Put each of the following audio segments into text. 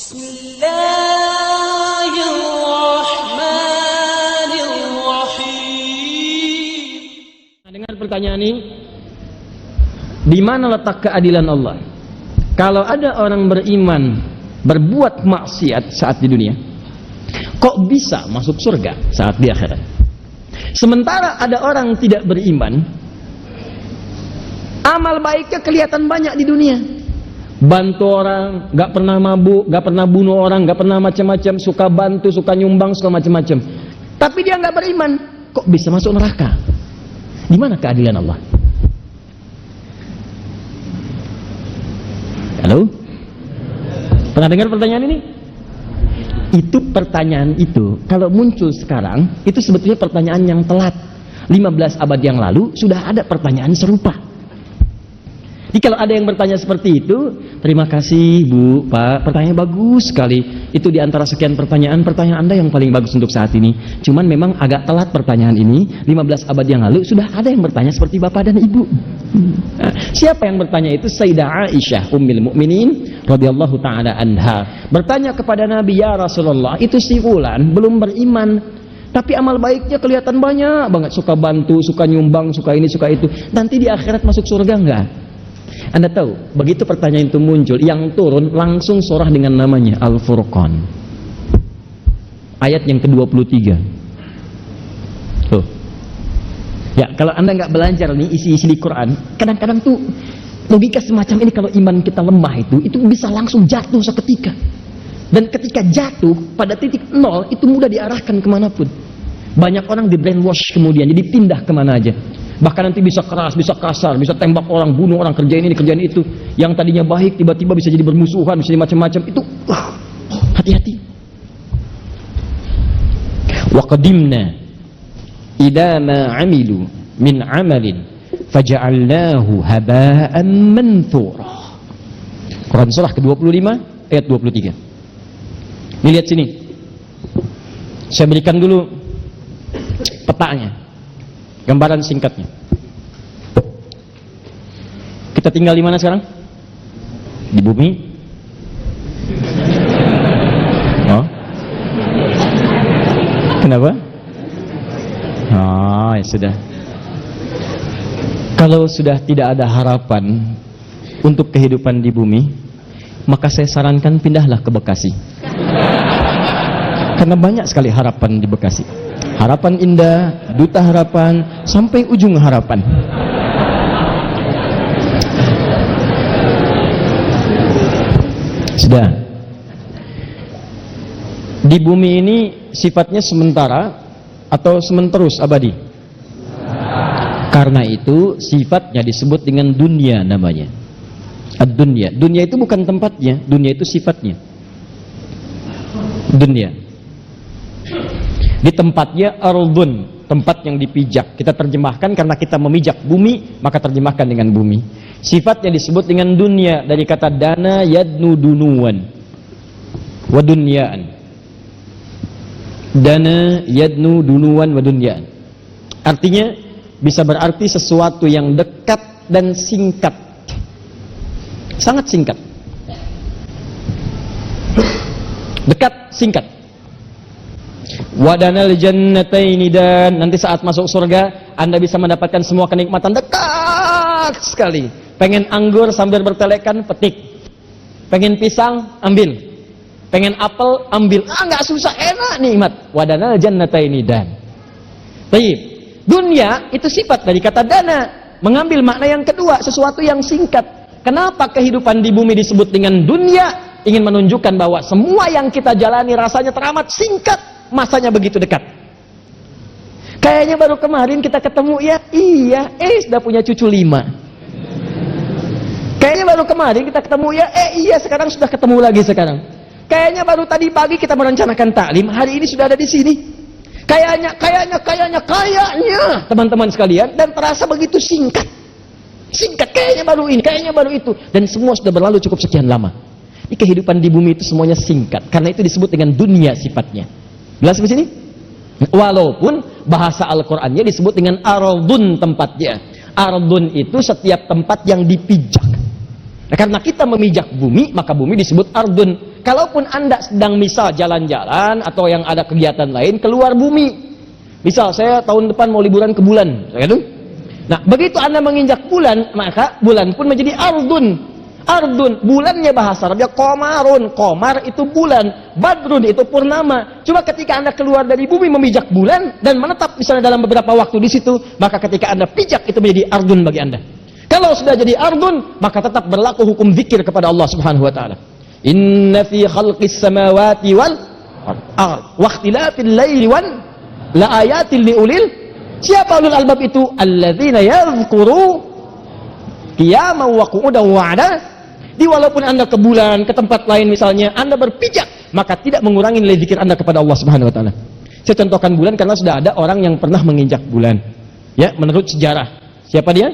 Bismillahirrahmanirrahim. Dengar pertanyaan ini, di mana letak keadilan Allah? Kalau ada orang beriman berbuat maksiat saat di dunia, kok bisa masuk surga saat di akhirat? Sementara ada orang tidak beriman, amal baiknya kelihatan banyak di dunia, bantu orang, gak pernah mabuk, gak pernah bunuh orang, gak pernah macam-macam, suka bantu, suka nyumbang, suka macam-macam. Tapi dia gak beriman, kok bisa masuk neraka? Di mana keadilan Allah? Halo? Pernah dengar pertanyaan ini? Itu pertanyaan itu kalau muncul sekarang itu sebetulnya pertanyaan yang telat. 15 abad yang lalu sudah ada pertanyaan serupa. Jadi kalau ada yang bertanya seperti itu, terima kasih Bu, Pak, pertanyaan bagus sekali. Itu diantara sekian pertanyaan Anda yang paling bagus untuk saat ini. Cuman memang agak telat pertanyaan ini. 15 abad yang lalu sudah ada yang bertanya seperti Bapak dan Ibu. Nah, siapa yang bertanya itu? Sayyidah Aisyah Ummul Mukminin radhiyallahu taala anha bertanya kepada Nabi, ya Rasulullah, itu si fulan belum beriman, tapi amal baiknya kelihatan banyak banget, suka bantu, suka nyumbang, suka ini, suka itu. Nanti di akhirat masuk surga enggak? Anda tahu, begitu pertanyaan itu muncul, yang turun langsung surah dengan namanya Al-Furqan. Ayat yang ke-23. Tuh. Ya, kalau Anda nggak belajar nih isi-isi di Quran, kadang-kadang tuh logika semacam ini kalau iman kita lemah itu bisa langsung jatuh seketika. Dan ketika jatuh pada titik nol, itu mudah diarahkan kemanapun. Banyak orang di brainwash kemudian, jadi pindah kemana aja. Bahkan nanti bisa keras, bisa kasar, bisa tembak orang, bunuh orang, kerjain ini, kerjain itu. Yang tadinya baik tiba-tiba bisa jadi bermusuhan, bisa jadi macam-macam. Itu hati-hati. Wa qadimna idza ma 'amilu min 'amalin faja'alnahu haba'an manthura. Quran surah ke-25 ayat 23. Ini lihat sini. Saya berikan dulu petanya. Gambaran singkatnya. Kita tinggal di mana sekarang? Di bumi. Oh. Kenapa? Oh, ya sudah. Kalau sudah tidak ada harapan untuk kehidupan di bumi, maka saya sarankan pindahlah ke Bekasi. Karena banyak sekali harapan di Bekasi. Harapan Indah, Duta Harapan, sampai ujung harapan. Sudah. Di bumi ini sifatnya sementara atau sementerus abadi? Karena itu sifatnya disebut dengan dunia namanya. Ad-dunya. Dunia itu bukan tempatnya, dunia itu sifatnya. Dunia. Di tempatnya ardun, tempat yang dipijak. Kita terjemahkan karena kita memijak bumi, maka terjemahkan dengan bumi. Sifatnya disebut dengan dunia dari kata dana yadnu dunuan wa dunyaan. Dana yadnu dunuan wa dunyaan. Artinya bisa berarti sesuatu yang dekat dan singkat. Sangat singkat. Dekat, singkat. Wadanal jannataini, dan nanti saat masuk surga Anda bisa mendapatkan semua kenikmatan dekat sekali. Pengen anggur sambil bertelekan, petik. Pengen pisang, ambil. Pengen apel, ambil. Nggak susah, enak, nikmat. Wadanal jannataini dan. Baik. Dunia itu sifat dari kata dana, mengambil makna yang kedua, sesuatu yang singkat. Kenapa kehidupan di bumi disebut dengan dunia? Ingin menunjukkan bahwa semua yang kita jalani rasanya teramat singkat, masanya begitu dekat. Kayaknya baru kemarin kita ketemu, ya iya, sudah punya cucu 5. Kayaknya baru kemarin kita ketemu, ya iya, sekarang sudah ketemu lagi sekarang. Kayaknya baru tadi pagi kita merencanakan taklim, hari ini sudah ada di sini. Kayaknya teman-teman sekalian, dan terasa begitu singkat. Singkat, kayaknya baru ini, kayaknya baru itu, dan semua sudah berlalu cukup sekian lama. Ini kehidupan di bumi itu semuanya singkat, karena itu disebut dengan dunia sifatnya. Jelas di sini? Walaupun bahasa Al-Qur'annya disebut dengan ardun tempatnya. Ardun itu setiap tempat yang dipijak. Nah, karena kita memijak bumi, maka bumi disebut ardun. kalaupun Anda sedang misal jalan-jalan atau yang ada kegiatan lain keluar bumi. Misal saya tahun depan mau liburan ke bulan, gitu. Nah, begitu Anda menginjak bulan, maka bulan pun menjadi ardun. Ardun, bulannya bahasa Arabnya komarun. Komar itu bulan, badrun itu purnama. Cuma ketika Anda keluar dari bumi memijak bulan dan menetap misalnya dalam beberapa waktu di situ, maka ketika Anda pijak itu menjadi ardun bagi Anda. Kalau sudah jadi ardun, maka tetap berlaku hukum zikir kepada Allah Subhanahu wa taala. Inna fi khalqis samawati wal ardh wa ikhtilafil laili wan la ayatil liulil. Siapa ulul albab itu? Alladzina yadhkuru qiyaman wa qu'udan wa 'ala. Di walaupun Anda ke bulan, ke tempat lain misalnya, Anda berpijak, maka tidak mengurangi nilai zikir Anda kepada Allah Subhanahu wa taala. Saya contohkan bulan karena sudah ada orang yang pernah menginjak bulan. Ya, menurut sejarah. Siapa dia?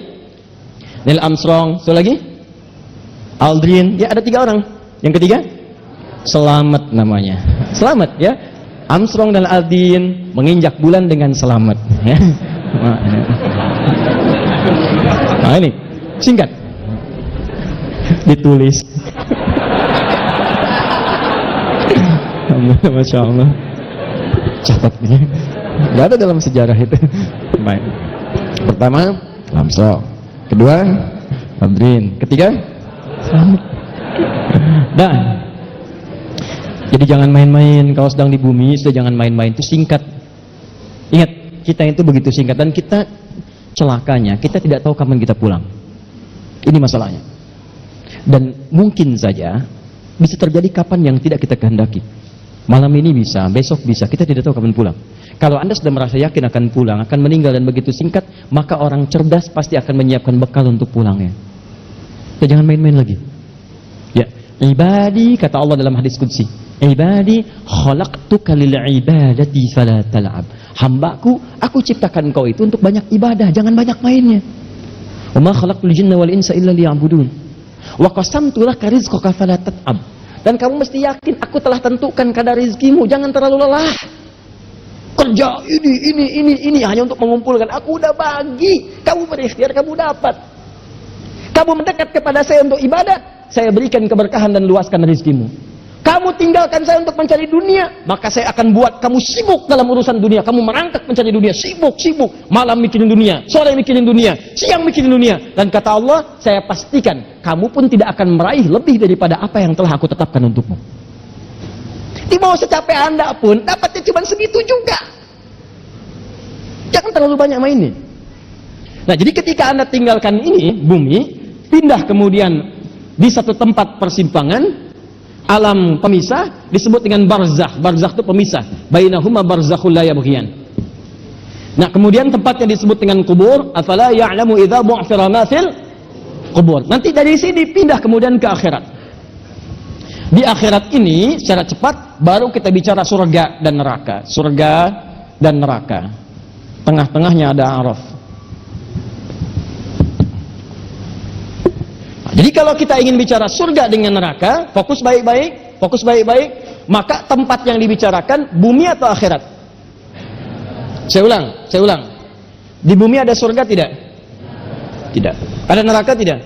Neil Armstrong. So lagi? Aldrin. Ya, ada 3 orang. Yang ketiga? Selamat namanya. Selamat ya. Armstrong dan Aldrin menginjak bulan dengan selamat. Ya. Nah ini singkat. Ditulis. Masya Allah. Catat nih. Gak ada dalam sejarah itu. Baik. Pertama, Armstrong. Kedua, Aldrin. Ketiga, selamat. Dan jadi jangan main-main kalau sedang di bumi, sudah jangan main-main, itu singkat. Ingat, kita itu begitu singkat dan kita celakanya, kita tidak tahu kapan kita pulang. Ini masalahnya. Dan mungkin saja bisa terjadi kapan yang tidak kita kehendaki. Malam ini bisa, besok bisa, kita tidak tahu kapan pulang. Kalau Anda sudah merasa yakin akan pulang, akan meninggal dan begitu singkat, maka orang cerdas pasti akan menyiapkan bekal untuk pulangnya. Jadi jangan main-main lagi. Ya, ibadi, kata Allah dalam hadis qudsi, ibadi khalaqtuka lil ibadati fala tal'ab. Hambaku, aku ciptakan kau itu untuk banyak ibadah, jangan banyak mainnya. Wa ma khalaqtul jinna wal insa illa liya'budun. Wa qasamtu laka rizqaka fala tat'ab. Dan kamu mesti yakin aku telah tentukan kadar rizkimu, jangan terlalu lelah. Kerja ini hanya untuk mengumpulkan. Aku udah bagi, kamu berikhtiar, kamu dapat. Kamu mendekat kepada saya untuk ibadah, saya berikan keberkahan dan luaskan rizkimu. Kamu tinggalkan saya untuk mencari dunia, maka saya akan buat kamu sibuk dalam urusan dunia. Kamu merangkak mencari dunia, sibuk. Malam mikirin dunia, sore mikirin dunia, siang mikirin dunia. Dan kata Allah, saya pastikan kamu pun tidak akan meraih lebih daripada apa yang telah aku tetapkan untukmu. Di bawah secapek Anda pun dapatnya cuma segitu juga. Jangan terlalu banyak mainnya. Nah, jadi ketika Anda tinggalkan ini, bumi, pindah kemudian di satu tempat persimpangan, alam pemisah, disebut dengan barzakh. Barzakh itu pemisah. Bainahuma barzakhul la yabghiyan. Nah, kemudian tempatnya disebut dengan kubur. Afala ya'lamu idza bu'thira ma fil kubur. Nanti dari sini pindah kemudian ke akhirat. Di akhirat ini secara cepat baru kita bicara surga dan neraka. Surga dan neraka. Tengah-tengahnya ada Araf. Nah, jadi kalau kita ingin bicara surga dengan neraka, fokus baik-baik, maka tempat yang dibicarakan bumi atau akhirat? Saya ulang. Di bumi ada surga tidak? Tidak. Ada neraka tidak?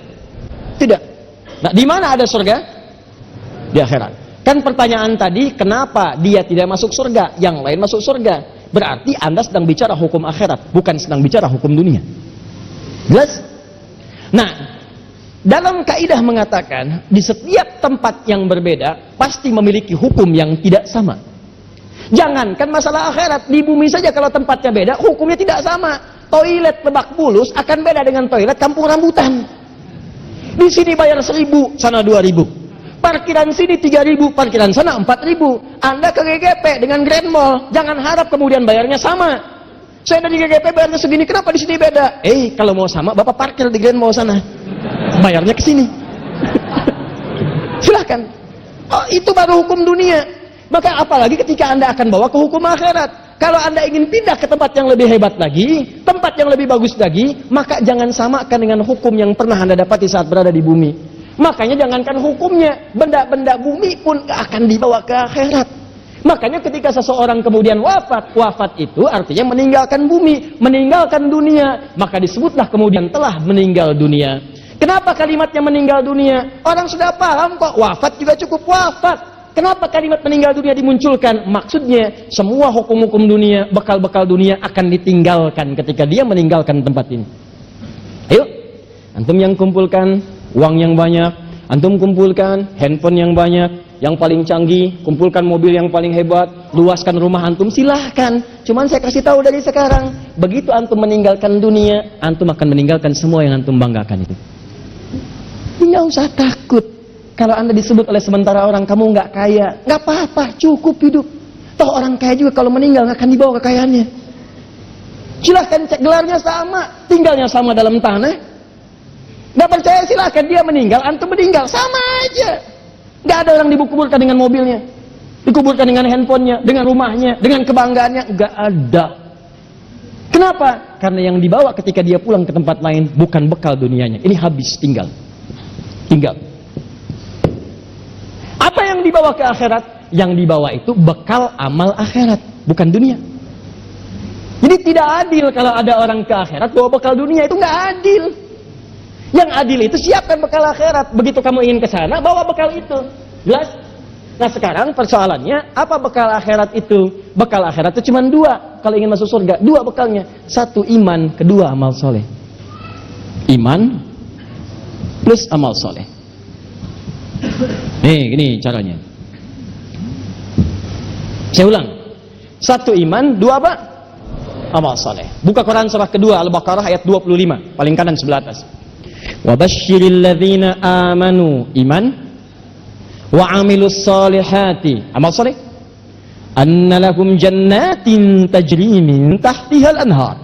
Tidak. Nah, di mana ada surga? Di akhirat. Kan pertanyaan tadi, kenapa dia tidak masuk surga, yang lain masuk surga? Berarti Anda sedang bicara hukum akhirat, bukan sedang bicara hukum dunia. Jelas? Nah, dalam kaidah mengatakan, di setiap tempat yang berbeda, pasti memiliki hukum yang tidak sama. Jangankan masalah akhirat, di bumi saja kalau tempatnya beda, hukumnya tidak sama. Toilet Lebak Bulus akan beda dengan toilet Kampung Rambutan. Di sini bayar 1.000, sana 2.000. Parkiran sini 3.000, parkiran sana 4.000. Anda ke GGP dengan Grand Mall, jangan harap kemudian bayarnya sama. Saya dari GGP bayarnya segini, kenapa di sini beda? Kalau mau sama, Bapak parkir di Grand Mall sana. Bayarnya ke sini. Silahkan. Oh, itu baru hukum dunia. Maka apalagi ketika Anda akan bawa ke hukum akhirat. Kalau Anda ingin pindah ke tempat yang lebih hebat lagi, tempat yang lebih bagus lagi, maka jangan samakan dengan hukum yang pernah Anda dapati saat berada di bumi. Makanya jangankan hukumnya, benda-benda bumi pun akan dibawa ke akhirat. Makanya ketika seseorang kemudian wafat itu artinya meninggalkan bumi, meninggalkan dunia, maka disebutlah kemudian telah meninggal dunia. Kenapa kalimatnya meninggal dunia? Orang sudah paham kok, wafat juga cukup wafat. Kenapa kalimat meninggal dunia dimunculkan? Maksudnya semua hukum-hukum dunia, bekal-bekal dunia akan ditinggalkan ketika dia meninggalkan tempat ini. Ayo, antum yang kumpulkan uang yang banyak, antum kumpulkan handphone yang banyak, yang paling canggih, kumpulkan mobil yang paling hebat, luaskan rumah antum, silahkan. Cuman saya kasih tahu dari sekarang, begitu antum meninggalkan dunia, antum akan meninggalkan semua yang antum banggakan itu. Nggak usah takut. Kalau anda disebut oleh sementara orang kamu nggak kaya, nggak apa-apa, cukup hidup. Toh orang kaya juga kalau meninggal nggak akan dibawa kekayaannya. Silahkan cek, gelarnya sama, tinggalnya sama dalam tanah. Nggak percaya silahkan, dia meninggal, antum meninggal, sama aja. Nggak ada orang dikuburkan dengan mobilnya, dikuburkan dengan handphonenya, dengan rumahnya, dengan kebanggaannya, nggak ada. Kenapa? Karena yang dibawa ketika dia pulang ke tempat lain bukan bekal dunianya. Ini habis, tinggal. Apa yang dibawa ke akhirat? Yang dibawa itu bekal amal akhirat, bukan dunia. Jadi tidak adil kalau ada orang ke akhirat bawa bekal dunia, itu nggak adil. Yang adil itu siapkan bekal akhirat. Begitu kamu ingin ke sana, bawa bekal itu. Jelas? Nah sekarang persoalannya, apa bekal akhirat itu? Bekal akhirat itu cuma dua. Kalau ingin masuk surga, dua bekalnya. Satu iman, kedua amal soleh. Iman plus amal soleh. Nih, gini caranya. Saya ulang. Satu iman, dua apa? Amal soleh. Buka Quran surah kedua, Al-Baqarah ayat 25, paling kanan sebelah atas. Wabashshiril ladzina amanu, iman, wa amilus solihati, amal soleh. Anna lahum jannatin tajri min tahtihal anhar.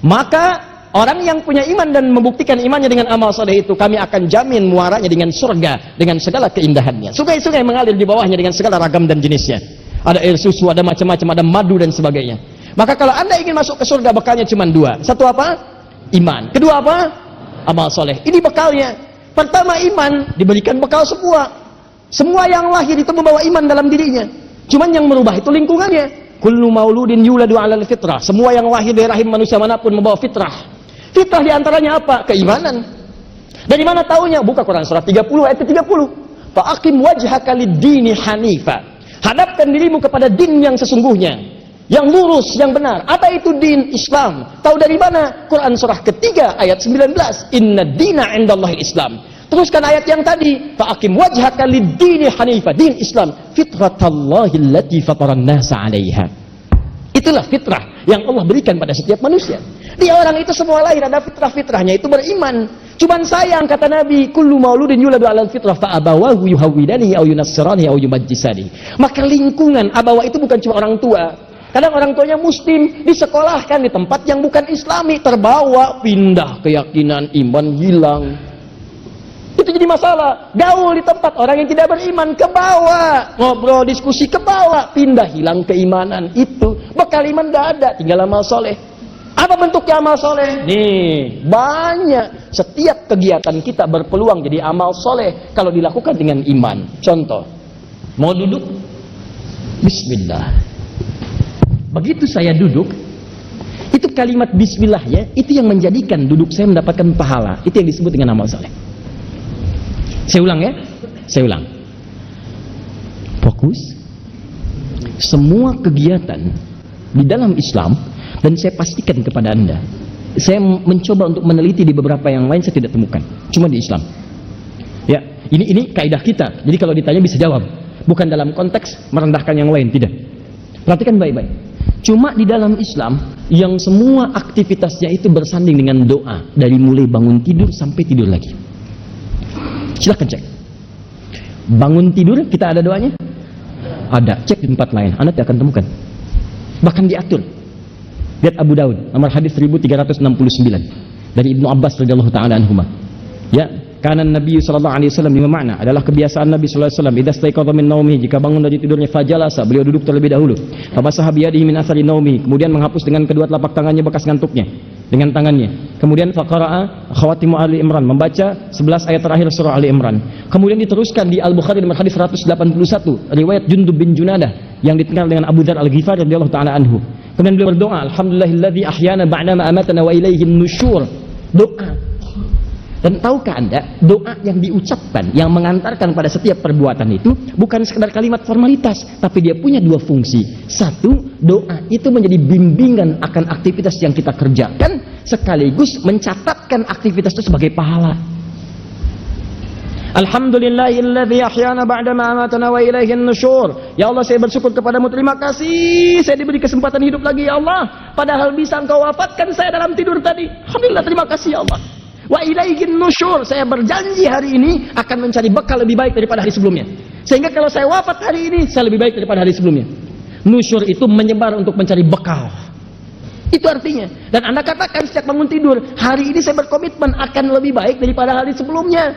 Maka orang yang punya iman dan membuktikan imannya dengan amal soleh itu, kami akan jamin muaranya dengan surga, dengan segala keindahannya. Sungai-sungai mengalir di bawahnya dengan segala ragam dan jenisnya. Ada air susu, ada macam-macam, ada madu dan sebagainya. Maka kalau anda ingin masuk ke surga, bekalnya cuma dua. Satu apa? Iman. Kedua apa? Amal soleh. Ini bekalnya. Pertama iman, diberikan bekal semua. Semua yang lahir itu membawa iman dalam dirinya. Cuman yang merubah itu lingkungannya. Kullu mauludin yuladu 'alal fitrah. Semua yang lahir dari rahim manusia manapun membawa fitrah. Fitrah diantaranya apa? Keimanan. Dari mana taunya? Buka Quran surah 30 ayat 30. Fa'aqim wajhaka lid-dini hanifa. Hadapkan dirimu kepada din yang sesungguhnya, yang lurus, yang benar. Apa itu din? Islam. Tahu dari mana? Quran surah ketiga ayat 19. Inna dina 'indallahi Islam. Teruskan ayat yang tadi. Fa'aqim wajhaka lid-dini hanifa. Din Islam. Fitratallahi allati fataran nasa 'alaiha. Itulah fitrah yang Allah berikan pada setiap manusia. Dia orang itu semua lahir ada fitrah-fitrahnya, itu beriman. Cuman sayang kata Nabi, kullu mauludin yuladu 'alal fitrah fa abawahu yuhawwidani aw yunassirani aw yumajjisani. Maka lingkungan abawa itu bukan cuma orang tua. Kadang orang tuanya muslim, disekolahkan di tempat yang bukan islami, terbawa, pindah keyakinan, iman hilang. Itu jadi masalah. Gaul di tempat orang yang tidak beriman, ke bawah, ngobrol, diskusi, ke bawah, pindah, hilang keimanan. Itu bekal iman tidak ada, tinggal amal soleh. Apa bentuknya amal soleh? Nih, banyak. Setiap kegiatan kita berpeluang jadi amal soleh kalau dilakukan dengan iman. Contoh, mau duduk? Bismillah. Begitu saya duduk, itu kalimat bismillah ya, itu yang menjadikan duduk saya mendapatkan pahala. Itu yang disebut dengan amal soleh. Saya ulang ya, saya ulang. Fokus. Semua kegiatan di dalam Islam, dan saya pastikan kepada anda, saya mencoba untuk meneliti di beberapa yang lain, saya tidak temukan, cuma di Islam. Ya, ini kaidah kita. Jadi kalau ditanya bisa jawab, bukan dalam konteks merendahkan yang lain, tidak. Perhatikan baik-baik. Cuma di dalam Islam yang semua aktivitasnya itu bersanding dengan doa, dari mulai bangun tidur sampai tidur lagi. Silahkan cek. Bangun tidur kita ada doanya? Ada. Cek di tempat lain, anda tidak akan temukan. Bahkan diatur. Lihat Abu Daud, nomor hadis 1369 dari Ibnu Abbas radhiyallahu taala anhuma. Ya, karena Nabi sallallahu alaihi wasallam lima makna adalah kebiasaan Nabi sallallahu alaihi wasallam, idza staiqadha min naumihi, jika bangun dari tidurnya, fajalasa, beliau duduk terlebih dahulu. Fabasaha biyadihi min athari naumihi, kemudian menghapus dengan kedua telapak tangannya bekas ngantuknya dengan tangannya. Kemudian faqara'a khawatimu Ali Imran, membaca 11 ayat terakhir surah Ali Imran. Kemudian diteruskan di Al-Bukhari nomor hadis 181 riwayat Jundub bin Junadah yang dikenal dengan Abu Dzar Al-Ghifari radhiyallahu taala anhu. Kemudian beliau berdoa, alhamdulillahilladzi ahyana ba'dama amatana wa ilaihin nusyur. Doa. Dan tahukah Anda, doa yang diucapkan, yang mengantarkan pada setiap perbuatan itu bukan sekedar kalimat formalitas, tapi dia punya dua fungsi. Satu, doa itu menjadi bimbingan akan aktivitas yang kita kerjakan, sekaligus mencatatkan aktivitas itu sebagai pahala. Alhamdulillahilladzi ahyana ba'da ma amatana wa ilaihin nusyur. Ya Allah, saya bersyukur kepadamu, terima kasih saya diberi kesempatan hidup lagi ya Allah, padahal bisa engkau wafatkan saya dalam tidur tadi. Alhamdulillah, terima kasih ya Allah. Wa ilaihin nusyur, saya berjanji hari ini akan mencari bekal lebih baik daripada hari sebelumnya, sehingga kalau saya wafat hari ini saya lebih baik daripada hari sebelumnya. Nusyur itu menyebar untuk mencari bekal, itu artinya. Dan Anda katakan sejak bangun tidur, hari ini saya berkomitmen akan lebih baik daripada hari sebelumnya.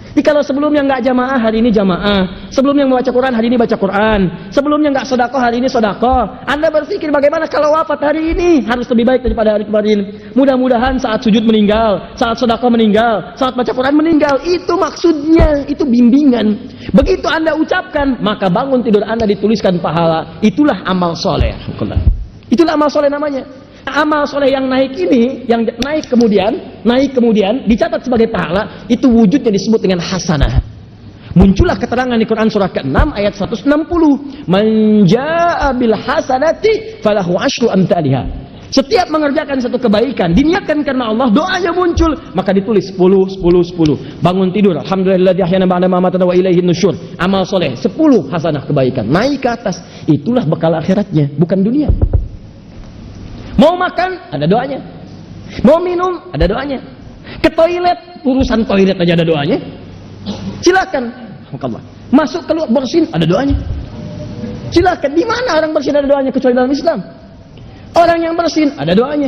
Jadi kalau sebelumnya nggak jamaah, hari ini jamaah. Sebelumnya membaca Quran, hari ini baca Quran. Sebelumnya nggak sedekah, hari ini sedekah. Anda berpikir bagaimana kalau wafat hari ini harus lebih baik daripada hari kemarin. Mudah-mudahan saat sujud meninggal, saat sedekah meninggal, saat baca Quran meninggal. Itu maksudnya, itu bimbingan. Begitu Anda ucapkan, maka bangun tidur Anda dituliskan pahala. Itulah amal soleh. Itulah amal soleh namanya. Amal soleh yang naik ini, yang naik kemudian dicatat sebagai pahala, itu wujudnya disebut dengan hasanah. Muncullah keterangan di Quran surah ke-6 ayat 160. Man jaa'a bil hasanati falahu asyru amsalihha. Setiap mengerjakan satu kebaikan diniatkan karena Allah, doanya muncul, maka ditulis 10 10 10. Bangun tidur, alhamdulillahilladzi ahyana ba'da ma amatana wa ilaihin nusyur. Amal soleh 10 hasanah kebaikan, naik ke atas. Itulah bekal akhiratnya, bukan dunia. Mau makan, ada doanya. Mau minum, ada doanya. Ke toilet, urusan toilet aja ada doanya. Silakan. Masuk keluar bersin, ada doanya. Silakan. Di mana orang bersin ada doanya kecuali dalam Islam? Orang yang bersin ada doanya.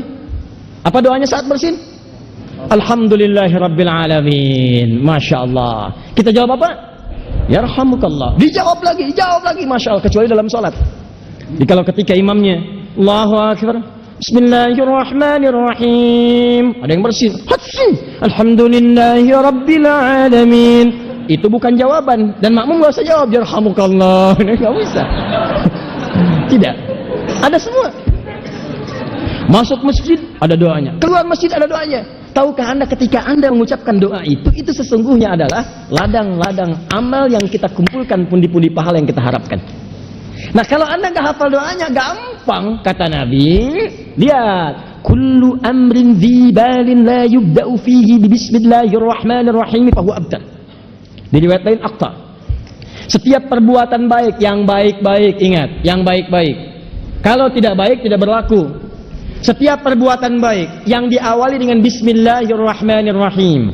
Apa doanya saat bersin? Alhamdulillahirabbil alamin. Masya Allah. Kita jawab apa? Yarhamukallah. Dijawab lagi, Masya Allah, kecuali dalam sholat. Jadi kalau ketika imamnya Allahu Akbar, Bismillahirrahmanirrahim, ada yang bersih, Alhamdulillahirabbil alamin. Itu bukan jawaban, dan makmum nggak usah jawab yarhamukallah, nggak bisa. Tidak, ada semua. Masuk masjid ada doanya, keluar masjid ada doanya. Tahukah Anda ketika Anda mengucapkan doa itu sesungguhnya adalah ladang-ladang amal yang kita kumpulkan, pundi-pundi pahala yang kita harapkan. Nah, kalau Anda nggak hafal doanya, gampang, kata Nabi. Lihat, kullu amrin dzibalin la yubda'u fihi bismillahirrahmanirrahim fa huwa abtar. Di riwayat lain aqta. Setiap perbuatan baik, yang baik-baik, ingat, yang baik-baik. Kalau tidak baik, tidak berlaku. Setiap perbuatan baik yang diawali dengan bismillahirrahmanirrahim.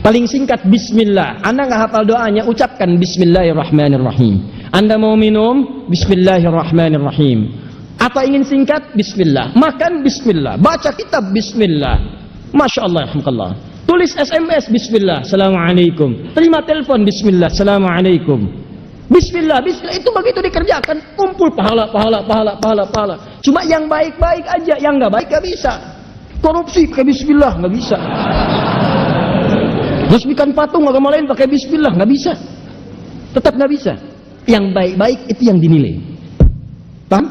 Paling singkat bismillah. Anda nggak hafal doanya, ucapkan bismillahirrahmanirrahim. Anda mau minum, bismillahirrahmanirrahim. Atau ingin singkat, bismillah. Makan, bismillah. Baca kitab, bismillah. Masya Allah, alhamdulillah. Tulis SMS, bismillah, assalamualaikum. Terima telepon, bismillah, assalamualaikum. Bismillah, bismillah. Itu begitu dikerjakan, kumpul pahala. Cuma yang baik-baik aja, yang nggak baik nggak bisa. Korupsi pakai bismillah, nggak bisa. Resmikan patung agama lain pakai bismillah, nggak bisa. Tetap nggak bisa. Yang baik-baik itu yang dinilai. Paham?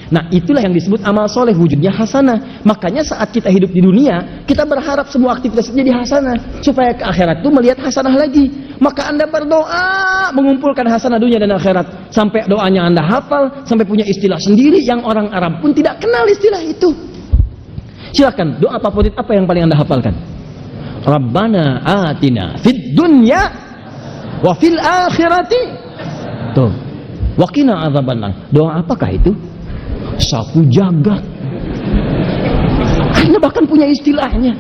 Nah, itulah yang disebut amal soleh, wujudnya hasanah. Makanya saat kita hidup di dunia, kita berharap semua aktivitas jadi hasanah, supaya ke akhirat itu melihat hasanah lagi. Maka Anda berdoa mengumpulkan hasanah dunia dan akhirat, sampai doanya Anda hafal, sampai punya istilah sendiri yang orang Arab pun tidak kenal istilah itu. Silakan, doa favorit apa yang paling Anda hafalkan? Rabbana atina fid dunya wa fil akhirati. Tuh, waqina adzabannar. Doa apakah itu? Sapu jagat. Anda bahkan punya istilahnya.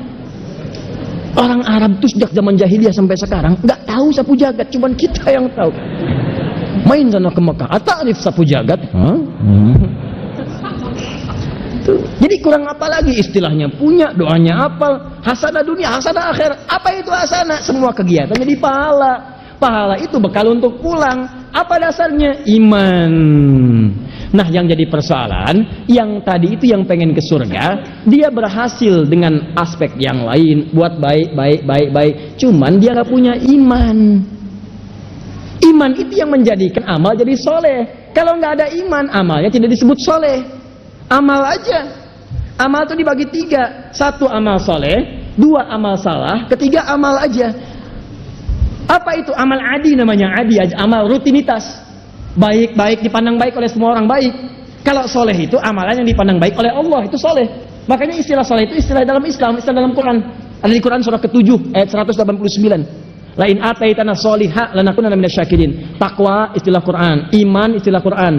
Orang Arab itu sejak zaman jahiliyah sampai sekarang nggak tahu sapu jagat, cuman kita yang tahu. Main sana ke Mekah, atarif sapu jagat. Tuh. Jadi kurang apa lagi istilahnya, punya, doanya apal, hasanah dunia, hasanah akhirat. Apa itu hasanah? Semua kegiatan jadi pahala. Pahala itu bekal untuk pulang. Apa dasarnya? Iman. Nah, yang jadi persoalan, yang tadi itu yang pengen ke surga, dia berhasil dengan aspek yang lain, buat baik. Cuman dia nggak punya iman. Iman itu yang menjadikan amal jadi soleh. Kalau nggak ada iman, amalnya tidak disebut soleh. Amal aja. Amal itu dibagi 3. 1 amal soleh, 2 amal salah, ketiga amal aja. Apa itu amal adi namanya? Adi aja, amal rutinitas. Baik-baik dipandang baik oleh semua orang baik. Kalau soleh itu amalan yang dipandang baik oleh Allah, itu soleh. Makanya istilah soleh itu istilah dalam Islam, istilah dalam Quran. Ada di Quran surah ke-7 ayat 189. Lain ataitana sholiha lanakunanna minasyakirin. Takwa istilah Quran, iman istilah Quran.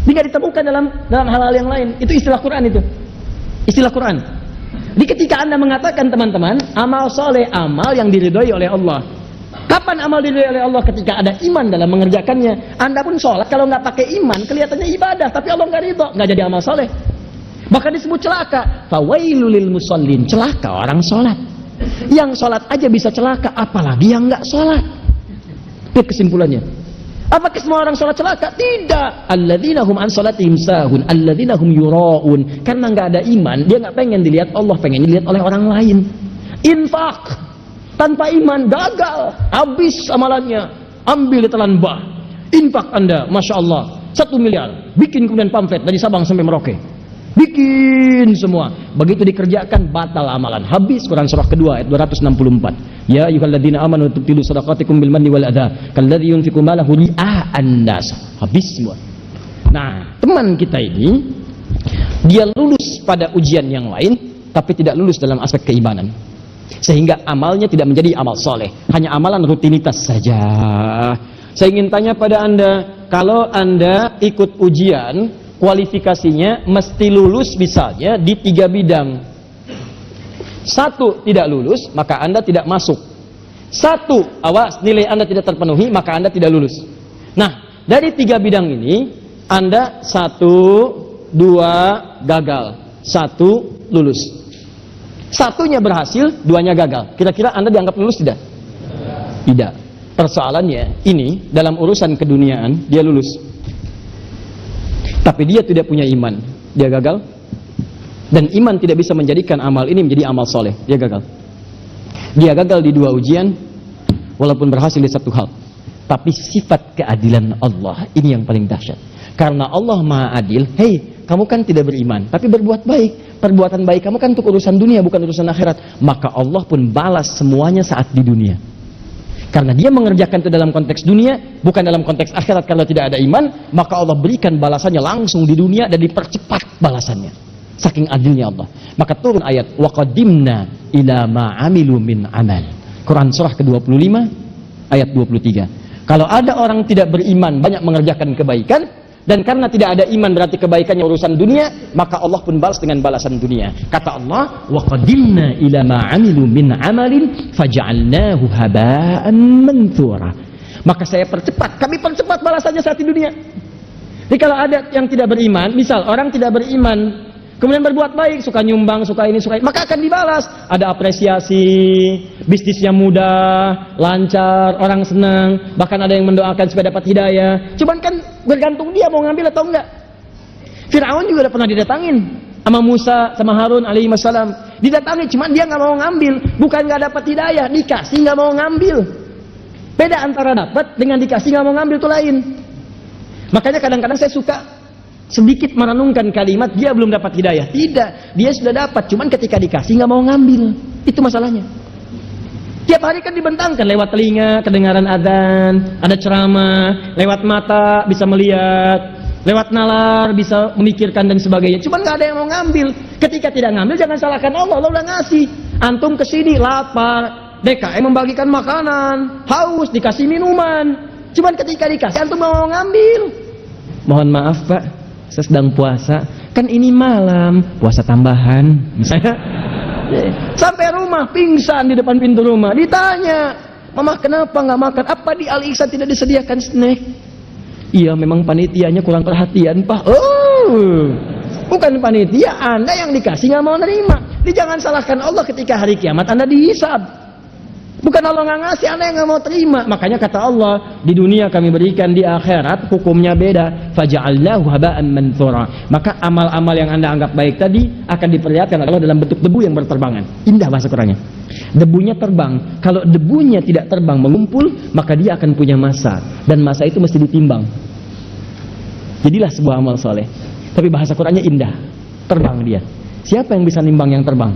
Tidak ditemukan dalam hal-hal yang lain. Itu istilah Quran itu. Istilah Quran. Di ketika Anda mengatakan teman-teman, amal soleh, amal yang diridhoi oleh Allah. Kapan amal diridhoi oleh Allah? Ketika ada iman dalam mengerjakannya. Anda pun sholat, kalau nggak pakai iman, kelihatannya ibadah, tapi Allah nggak ridho, nggak jadi amal soleh. Bahkan disebut celaka. Fawailul lil musallin, celaka orang sholat. Yang sholat aja bisa celaka, apalagi yang nggak sholat. Itu kesimpulannya. Apakah semua orang sholat celaka? Tidak. Alladzina hum an sholatihim sahun, alladzina hum yura'un. Karena nggak ada iman, dia nggak pengen dilihat Allah, pengen dilihat oleh orang lain. Infak tanpa iman gagal, habis amalannya. Ambil ditelan bah. Infak Anda, masya Allah, 1 miliar, bikin kemudian pamflet dari Sabang sampai Merauke. Bikin semua. Begitu dikerjakan batal amalan. Habis. Quran surah kedua ayat 264. Ya ayyuhalladzina amanu tubtilu shadaqatikum bil manni wal adha kalladzi yunfiqu malahu ria'an nas. Habis semua. Nah, teman kita ini dia lulus pada ujian yang lain tapi tidak lulus dalam aspek keimanan. Sehingga amalnya tidak menjadi amal soleh, hanya amalan rutinitas saja. Saya ingin tanya pada Anda, kalau Anda ikut ujian kualifikasinya mesti lulus misalnya di 3 bidang. 1 tidak lulus, maka Anda tidak masuk. 1, awas, nilai Anda tidak terpenuhi, maka Anda tidak lulus. Nah, dari 3 bidang ini, Anda 1, 2 gagal, 1 lulus. 1-nya berhasil, 2-nya gagal. Kira-kira Anda dianggap lulus tidak? Tidak. Persoalannya ini dalam urusan keduniaan dia lulus. Tapi dia tidak punya iman, dia gagal. Dan iman tidak bisa menjadikan amal ini menjadi amal soleh, dia gagal. Dia gagal di 2 ujian, walaupun berhasil di 1 hal. Tapi sifat keadilan Allah, ini yang paling dahsyat. Karena Allah maha adil, hei, kamu kan tidak beriman, tapi berbuat baik. Perbuatan baik kamu kan untuk urusan dunia, bukan urusan akhirat. Maka Allah pun balas semuanya saat di dunia. Karena dia mengerjakan itu dalam konteks dunia, bukan dalam konteks akhirat. Kalau tidak ada iman, maka Allah berikan balasannya langsung di dunia dan dipercepat balasannya. Saking adilnya Allah. Maka turun ayat wa qadimna ila ma amilu min amal. Quran surah ke-25 ayat 23. Kalau ada orang tidak beriman banyak mengerjakan kebaikan, dan karena tidak ada iman berarti kebaikannya urusan dunia, maka Allah pun balas dengan balasan dunia. Kata Allah, wa qadimna ila ma amilu min amalin faj'alnahu haba'an manthura. Maka saya percepat, kami percepat balasannya saat di dunia. Jadi kalau ada yang tidak beriman, misal orang tidak beriman kemudian berbuat baik, suka nyumbang, suka ini, suka ini, maka akan dibalas. Ada apresiasi, bisnisnya mudah, lancar, orang senang, bahkan ada yang mendoakan supaya dapat hidayah. Cuman kan bergantung dia mau ngambil atau enggak. Fir'aun juga udah pernah didatangin sama Musa, sama Harun alaihi wassalam. Didatangi, cuman dia nggak mau ngambil. Bukan nggak dapat hidayah, dikasih nggak mau ngambil. Beda antara dapat dengan dikasih nggak mau ngambil itu lain. Makanya kadang-kadang saya suka sedikit merenungkan kalimat dia belum dapat hidayah. Tidak, dia sudah dapat, cuman ketika dikasih nggak mau ngambil. Itu masalahnya. Tiap hari kan dibentangkan, lewat telinga kedengaran azan, ada ceramah, lewat mata bisa melihat, lewat nalar bisa memikirkan dan sebagainya. Cuman nggak ada yang mau ngambil. Ketika tidak ngambil jangan salahkan Allah, Allah udah ngasih. Antum kesini lapar, DKM membagikan makanan, haus dikasih minuman. Cuman ketika dikasih antum mau ngambil. Mohon maaf Pak, saya sedang puasa, kan ini malam, puasa tambahan misalnya. Sampai rumah pingsan di depan pintu rumah, ditanya, Mama kenapa nggak makan? Apa di Al-Ihsan tidak disediakan snack? Iya memang panitianya kurang perhatian Pak. Oh, bukan panitia, Anda yang dikasih nggak mau nerima. Jadi jangan salahkan Allah ketika hari kiamat Anda dihisab. Bukan Allah nggak ngasih, Anda yang nggak mau terima. Makanya kata Allah, di dunia kami berikan, di akhirat hukumnya beda. Faja'alnahu haba'an manthura. Maka amal-amal yang Anda anggap baik tadi akan diperlihatkan oleh Allah dalam bentuk debu yang berterbangan. Indah bahasa Qurannya. Debunya terbang. Kalau debunya tidak terbang mengumpul, maka dia akan punya masa. Dan masa itu mesti ditimbang. Jadilah sebuah amal soleh. Tapi bahasa Qurannya indah. Terbang dia. Siapa yang bisa nimbang yang terbang?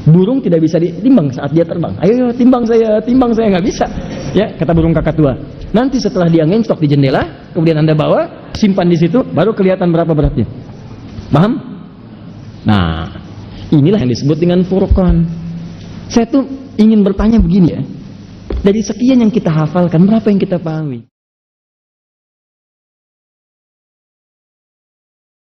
Burung tidak bisa ditimbang saat dia terbang. Ayo timbang saya, nggak bisa. Ya, kata burung kakatua. Nanti setelah dia ngencok di jendela, kemudian Anda bawa, simpan di situ, baru kelihatan berapa beratnya. Paham? Nah, inilah yang disebut dengan Furqan. Saya tuh ingin bertanya begini ya. Dari sekian yang kita hafalkan, berapa yang kita pahami?